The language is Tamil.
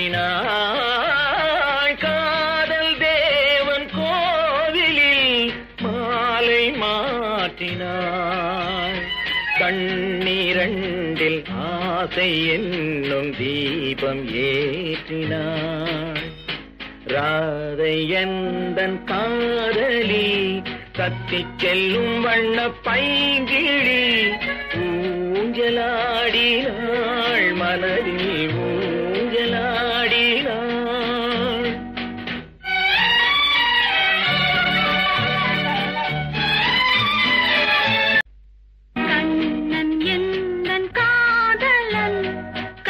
மாட்டினாள். காதல் தேவன் கோவிலில் மாலை மாற்றினாள். கண்ணீரண்டில் ஆசை என்னும் தீபம் ஏற்றினாள். ராதை எந்தன் காதலி கத்திச் செல்லும் வண்ண பைங்கிழி ஊஞ்சலாடினாள் மலரில் ஊஞ்சலாடினாள்.